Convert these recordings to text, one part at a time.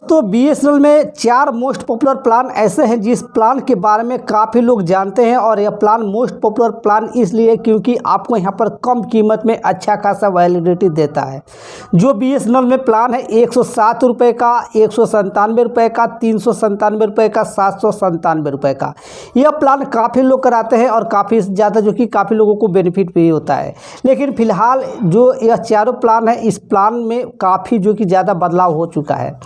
तो बीएसएनएल में 4 most popular plan ऐसे हैं जिस प्लान के बारे में काफ़ी लोग जानते हैं। और यह प्लान मोस्ट पॉपुलर प्लान इसलिए क्योंकि आपको यहाँ पर कम कीमत में अच्छा खासा वैलिडिटी देता है। जो बीएसएनएल में प्लान है 107 रुपये का, 197 रुपये का, 397 रुपये का, 797 रुपये का, यह प्लान काफ़ी लोग कराते हैं और काफ़ी ज़्यादा जो कि काफ़ी लोगों को बेनिफिट भी होता है। लेकिन फ़िलहाल जो यह चारों प्लान है इस प्लान में काफ़ी जो कि ज़्यादा बदलाव हो चुका है।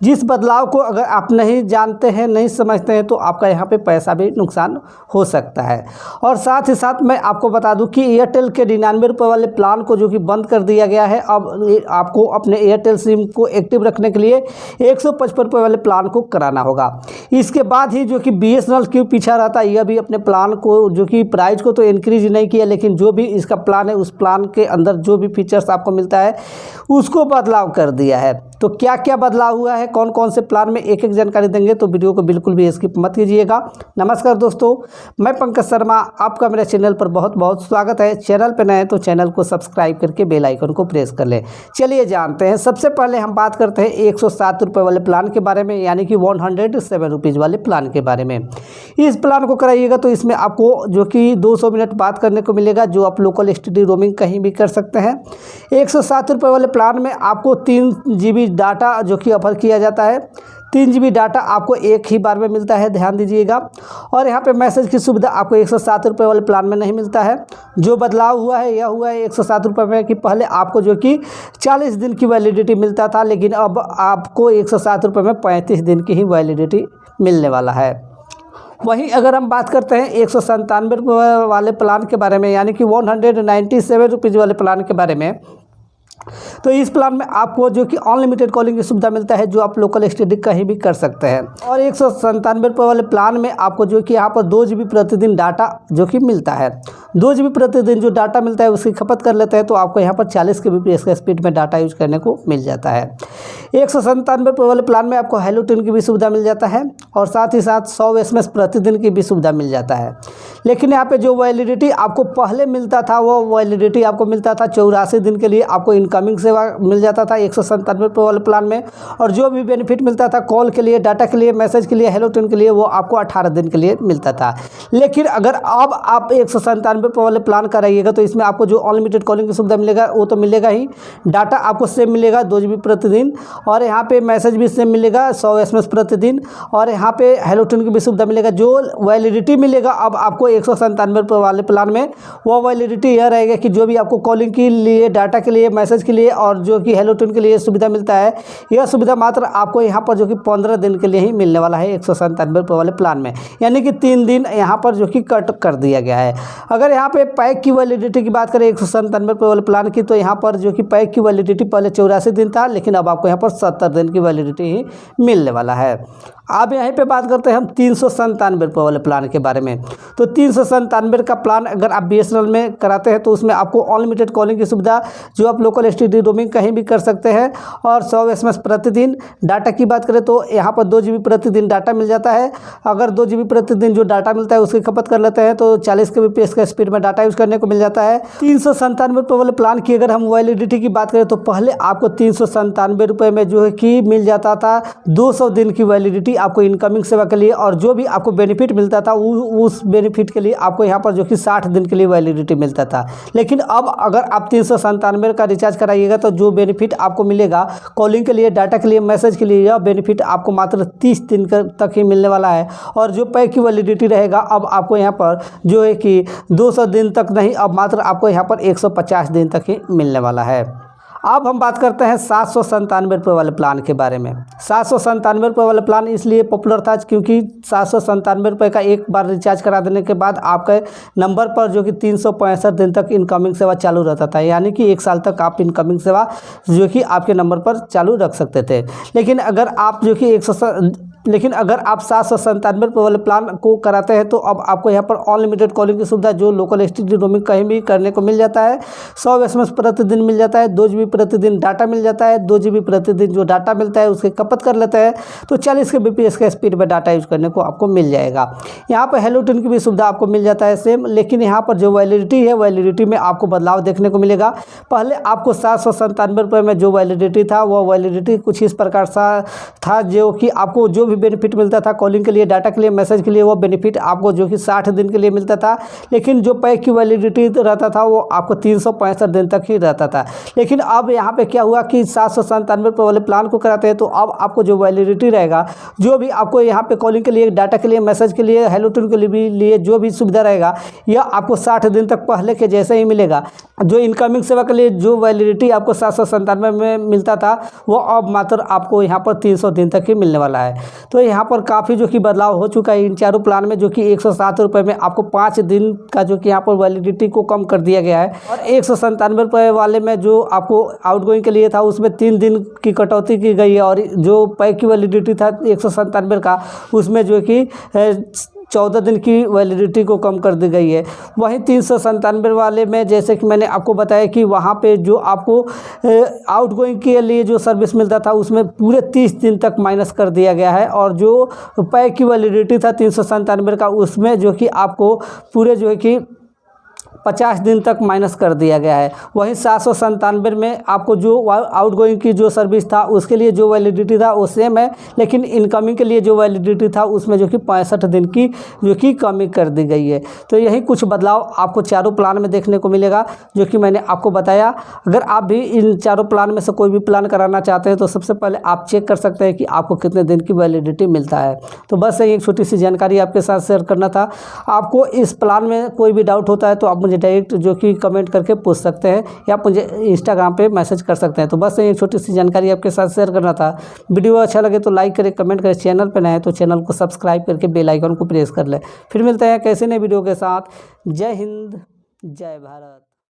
जिस बदलाव को अगर आप नहीं जानते हैं, नहीं समझते हैं तो आपका यहाँ पे पैसा भी नुकसान हो सकता है। और साथ ही साथ मैं आपको बता दूं कि एयरटेल के 99 रुपये वाले प्लान को जो कि बंद कर दिया गया है। अब आपको अपने एयरटेल सिम को एक्टिव रखने के लिए 155 रुपये वाले प्लान को कराना होगा। इसके बाद ही जो कि बीएसएनएल क्यों पीछा रहता है, यह भी अपने प्लान को जो कि प्राइस को तो इंक्रीज नहीं किया, लेकिन जो भी इसका प्लान है उस प्लान के अंदर जो भी फीचर्स आपको मिलता है उसको बदलाव कर दिया है। तो क्या क्या बदलाव हुआ है, कौन कौन से प्लान में, एक एक जानकारी देंगे, तो वीडियो को बिल्कुल भी स्किप मत कीजिएगा। नमस्कार दोस्तों, मैं पंकज शर्मा, आपका मेरे चैनल पर बहुत बहुत स्वागत है। चैनल पर नए हैं तो चैनल को सब्सक्राइब करके बेल आइकन को प्रेस कर लें। चलिए जानते हैं। सबसे पहले हम बात करते हैं 107 रुपये वाले प्लान के बारे में, यानी कि 107 रुपीज़ वाले प्लान के बारे में। इस प्लान को कराइएगा तो इसमें आपको जो कि 200 मिनट बात करने को मिलेगा, जो आप लोकल एसटीडी रोमिंग कहीं भी कर सकते हैं। 107 रुपये वाले प्लान में आपको 3 GB डाटा जो कि ऑफर किया जाता है। 3 GB डाटा आपको एक ही बार में मिलता है, ध्यान दीजिएगा। और यहाँ पे मैसेज की सुविधा आपको 107 रुपये वाले प्लान में नहीं मिलता है। जो बदलाव हुआ है यह हुआ है 107 रुपये में कि पहले आपको जो कि 40 दिन की वैलिडिटी मिलता था, लेकिन अब आपको 107 रुपये में 35 दिन की ही वैलिडिटी मिलने वाला है। वहीं अगर हम बात करते हैं 197 रुपये वाले प्लान के बारे में, यानी कि 197 रुपीज़ वाले प्लान के बारे में, तो इस प्लान में आपको जो कि अनलिमिटेड कॉलिंग की सुविधा मिलता है, जो आप लोकल एसटीडी कहीं भी कर सकते हैं। और 197 रुपये वाले प्लान में आपको जो कि यहाँ पर 2 GB प्रतिदिन डाटा जो कि मिलता है। 2 GB प्रतिदिन जो डाटा मिलता है उसकी खपत कर लेते हैं तो आपको यहाँ पर 40 kbps के स्पीड में डाटा यूज करने को मिल जाता है। 197 रुपये वाले प्लान में आपको हेलो ट्यून की भी सुविधा मिल जाता है और साथ ही साथ 100 SMS प्रतिदिन की भी सुविधा मिल जाता है। लेकिन यहाँ पे जो वैलिडिटी आपको पहले मिलता था वो वैलिडिटी आपको मिलता था 84 दिन के लिए। आपको इनकमिंग सेवा मिल जाता था 197 रुपये वाले प्लान में, और जो भी बेनिफिट मिलता था कॉल के लिए, डाटा के लिए, मैसेज के लिए, हेलो ट्यून के लिए, वो आपको 18 दिन के लिए मिलता था। लेकिन अगर अब आप 197 रुपये वाले प्लान कराइएगा तो इसमें आपको जो अनलिमिटेड कॉलिंग की सुविधा मिलेगा वो तो मिलेगा ही, डाटा आपको सेम मिलेगा 2 GB प्रतिदिन, और यहाँ पे मैसेज भी सेम मिलेगा 100 SMS प्रतिदिन, और यहाँ पे हेलो ट्यून की भी सुविधा मिलेगा। जो वैलिडिटी मिलेगा अब आपको 197 रुपये वाले प्लान में, वो वैलिडिटी यह रहेगा कि जो भी आपको कॉलिंग के लिए, डाटा के लिए, मैसेज के लिए और जो कि हेलो ट्यून के लिए सुविधा मिलता है, यह सुविधा मात्र आपको यहाँ पर जो कि 15 दिन के लिए ही मिलने वाला है 197 रुपये वाले प्लान में, यानी कि 3 दिन यहाँ पर जो कि कट कर दिया गया है। अगर यहाँ पे पैक की वैलिडिटी की बात करें 197 रुपये वाले प्लान की, तो यहाँ पर जो कि पैक की वैलिडिटी पहले 84 दिन था, लेकिन अब आपको यहाँ पर 70 दिन की वैलिडिटी ही मिलने वाला है। अब यहीं पे बात करते हैं हम 397 रुपये वाले प्लान के बारे में। तो 397 का प्लान अगर आप बीएसएनएल में कराते हैं तो उसमें आपको अनलिमिटेड कॉलिंग की सुविधा, जो आप लोकल एसटीडी रोमिंग कहीं भी कर सकते हैं, और 100 SMS प्रतिदिन। डाटा की बात करें तो यहाँ पर 2 GB प्रतिदिन डाटा मिल जाता है। अगर 2 GB प्रतिदिन जो डाटा मिलता है उसकी खपत कर लेते हैं तो 40 kbps के स्पीड में डाटा यूज करने को मिल जाता है। 397 रुपये वाले प्लान की अगर हम वैलिडिटी की बात करें तो पहले आपको 397 रुपये में जो है कि मिल जाता था 200 दिन की वैलिडिटी आपको इनकमिंग सेवा के लिए, और जो भी आपको बेनिफिट मिलता था उस बेनिफिट के लिए आपको यहाँ पर जो कि 60 दिन के लिए वैलिडिटी मिलता था। लेकिन अब अगर आप 397 का रिचार्ज कराइएगा तो जो बेनिफिट आपको मिलेगा कॉलिंग के लिए, डाटा के लिए, मैसेज के लिए, यह बेनिफिट आपको मात्र 30 दिन तक ही मिलने वाला है। और जो पैक की वैलिडिटी रहेगा अब आपको यहाँ पर जो है कि 200 दिन तक नहीं, अब मात्र आपको यहाँ पर 150 दिन तक ही मिलने वाला है। अब हम बात करते हैं 797 रुपये वाले प्लान के बारे में। 797 रुपये वाला प्लान इसलिए पॉपुलर था क्योंकि 797 रुपये का एक बार रिचार्ज करा देने के बाद आपके नंबर पर जो कि 365 दिन तक इनकमिंग सेवा चालू रहता था, यानी कि 1 साल तक आप इनकमिंग सेवा जो कि आपके नंबर पर चालू रख सकते थे। लेकिन अगर आप जो कि लेकिन अगर आप 797 रुपये वाले प्लान को कराते हैं तो अब आपको यहाँ पर अनलिमिटेड कॉलिंग की सुविधा जो लोकल एसटीडी रोमिंग कहीं भी करने को मिल जाता है। 100 SMS प्रतिदिन मिल जाता है, 2 GB प्रतिदिन डाटा मिल जाता है। 2 GB प्रतिदिन जो डाटा मिलता है उसके खपत कर लेते हैं तो 40 Kbps के स्पीड में डाटा यूज करने को आपको मिल जाएगा। यहाँ पर हेलो टून की भी सुविधा आपको मिल जाता है सेम, लेकिन यहाँ पर जो वैलिडिटी है वैलिडिटी में आपको बदलाव देखने को मिलेगा। पहले आपको 797 रुपये में जो वैलिडिटी था वो वैलिडिटी कुछ इस प्रकार सा था, जो कि आपको जो भी बेनिफिट मिलता था कॉलिंग के लिए, डाटा के लिए, मैसेज के लिए, वो बेनिफिट आपको जो कि 60 दिन के लिए मिलता था। लेकिन जो पैक की वैलिडिटी रहता था वो आपको 365 दिन तक ही रहता था। लेकिन अब यहाँ पे क्या हुआ कि 797 रुपये वाले प्लान को कराते हैं तो अब आपको जो वैलिडिटी रहेगा, जो भी आपको यहाँ पे कॉलिंग के लिए, डाटा के लिए, मैसेज के लिए, हेलो टून के लिए जो भी सुविधा रहेगा यह आपको 60 दिन तक पहले के जैसे ही मिलेगा। जो इनकमिंग सेवा के लिए जो वैलिडिटी आपको 797 में मिलता था वो अब मात्र आपको यहाँ पर 300 दिन तक ही मिलने वाला है। तो यहाँ पर काफ़ी जो कि बदलाव हो चुका है इन चारों प्लान में, जो कि 107 रुपये में आपको 5 दिन का जो कि यहाँ पर वैलिडिटी को कम कर दिया गया है। और 197 रुपये वाले में जो आपको आउटगोइंग के लिए था उसमें 3 दिन की कटौती की गई है, और जो पैक की वैलिडिटी था 197 का उसमें जो कि 14 दिन की वैलिडिटी को कम कर दी गई है। वहीं 397 वाले में जैसे कि मैंने आपको बताया कि वहाँ पे जो आपको आउटगोइंग के लिए जो सर्विस मिलता था उसमें पूरे 30 दिन तक माइनस कर दिया गया है, और जो पैक की वैलिडिटी था 397 का उसमें जो कि आपको पूरे जो है कि 50 दिन तक माइनस कर दिया गया है। वहीं 797 में आपको जो आउटगोइंग की जो सर्विस था उसके लिए जो वैलिडिटी था वो सेम है, लेकिन इनकमिंग के लिए जो वैलिडिटी था उसमें जो कि 65 दिन की जो कि कमी कर दी गई है। तो यही कुछ बदलाव आपको चारों प्लान में देखने को मिलेगा जो कि मैंने आपको बताया। अगर आप भी इन चारों प्लान में से कोई भी प्लान कराना चाहते हैं तो सबसे पहले आप चेक कर सकते हैं कि आपको कितने दिन की वैलिडिटी मिलता है। तो बस यही एक छोटी सी जानकारी आपके साथ शेयर करना था। आपको इस प्लान में कोई भी डाउट होता है तो आप मुझे डायरेक्ट जो कि कमेंट करके पूछ सकते हैं या मुझे इंस्टाग्राम पे मैसेज कर सकते हैं। तो बस ये छोटी सी जानकारी आपके साथ शेयर करना था। वीडियो अच्छा लगे तो लाइक करें, कमेंट करें, चैनल पर नए हैं तो चैनल को सब्सक्राइब करके बेल आइकन को प्रेस कर लें। फिर मिलते हैं कैसे नए वीडियो के साथ। जय हिंद, जय भारत।